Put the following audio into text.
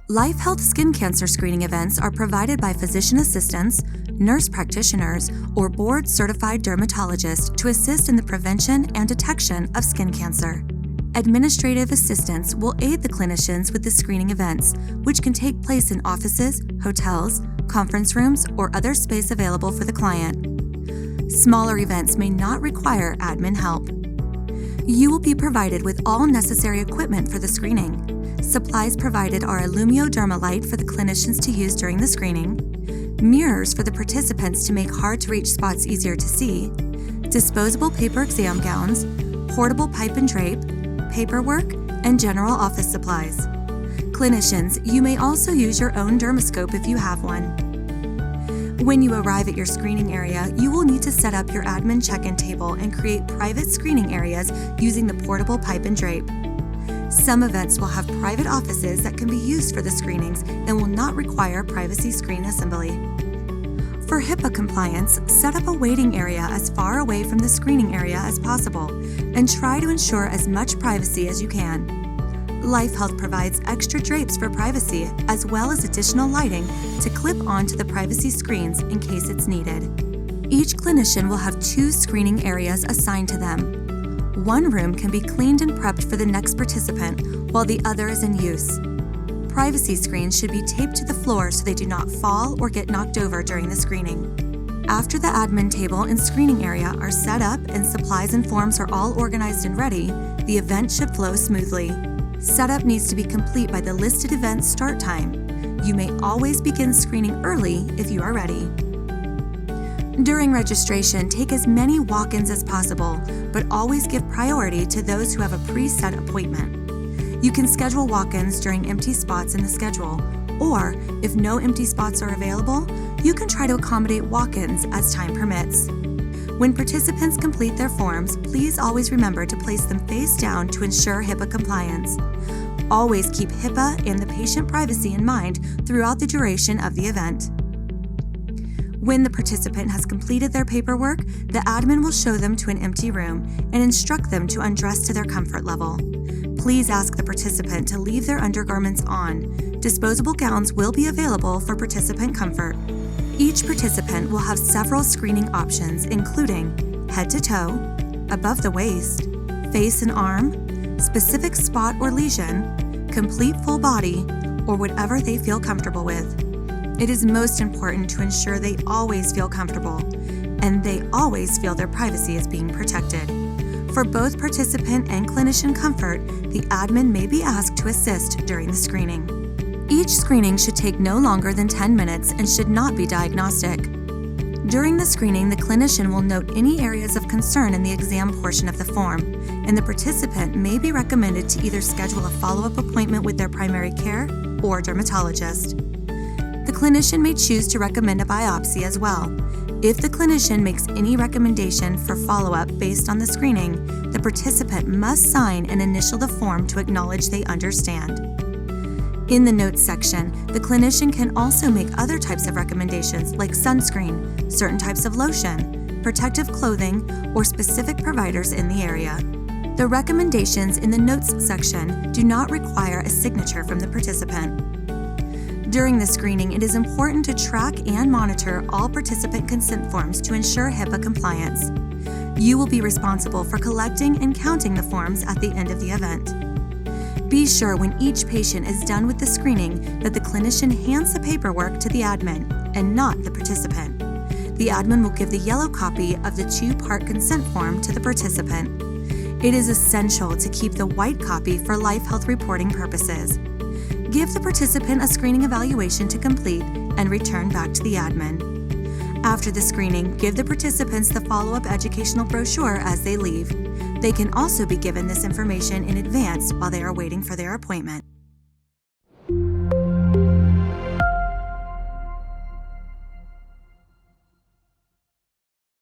LifeHealth skin cancer screening events are provided by physician assistants, nurse practitioners, or board-certified dermatologists to assist in the prevention and detection of skin cancer. Administrative assistants will aid the clinicians with the screening events, which can take place in offices, hotels, conference rooms, or other space available for the client. Smaller events may not require admin help. You will be provided with all necessary equipment for the screening. Supplies provided are a lumioderma light for the clinicians to use during the screening, mirrors for the participants to make hard-to-reach spots easier to see, disposable paper exam gowns, portable pipe and drape, paperwork, and general office supplies. Clinicians, you may also use your own dermoscope if you have one. When you arrive at your screening area, you will need to set up your admin check-in table and create private screening areas using the portable pipe and drape. Some events will have private offices that can be used for the screenings and will not require privacy screen assembly. For HIPAA compliance, set up a waiting area as far away from the screening area as possible and try to ensure as much privacy as you can. LifeHealth provides extra drapes for privacy as well as additional lighting to clip onto the privacy screens in case it's needed. Each clinician will have 2 screening areas assigned to them. One room can be cleaned and prepped for the next participant while the other is in use. Privacy screens should be taped to the floor so they do not fall or get knocked over during the screening. After the admin table and screening area are set up and supplies and forms are all organized and ready, the event should flow smoothly. Setup needs to be complete by the listed event start time. You may always begin screening early if you are ready. During registration, take as many walk-ins as possible, but always give priority to those who have a preset appointment. You can schedule walk-ins during empty spots in the schedule, or if no empty spots are available, you can try to accommodate walk-ins as time permits. When participants complete their forms, please always remember to place them face down to ensure HIPAA compliance. Always keep HIPAA and the patient privacy in mind throughout the duration of the event. When the participant has completed their paperwork, the admin will show them to an empty room and instruct them to undress to their comfort level. Please ask the participant to leave their undergarments on. Disposable gowns will be available for participant comfort. Each participant will have several screening options, including head to toe, above the waist, face and arm, specific spot or lesion, complete full body, or whatever they feel comfortable with. It is most important to ensure they always feel comfortable and they always feel their privacy is being protected. For both participant and clinician comfort, the admin may be asked to assist during the screening. Each screening should take no longer than 10 minutes and should not be diagnostic. During the screening, the clinician will note any areas of concern in the exam portion of the form, and the participant may be recommended to either schedule a follow-up appointment with their primary care or dermatologist. The clinician may choose to recommend a biopsy as well. If the clinician makes any recommendation for follow-up based on the screening, the participant must sign and initial the form to acknowledge they understand. In the notes section, the clinician can also make other types of recommendations like sunscreen, certain types of lotion, protective clothing, or specific providers in the area. The recommendations in the notes section do not require a signature from the participant. During the screening, it is important to track and monitor all participant consent forms to ensure HIPAA compliance. You will be responsible for collecting and counting the forms at the end of the event. Be sure when each patient is done with the screening that the clinician hands the paperwork to the admin and not the participant. The admin will give the yellow copy of the 2-part consent form to the participant. It is essential to keep the white copy for LifeHealth reporting purposes. Give the participant a screening evaluation to complete and return back to the admin. After the screening, give the participants the follow-up educational brochure as they leave. They can also be given this information in advance while they are waiting for their appointment.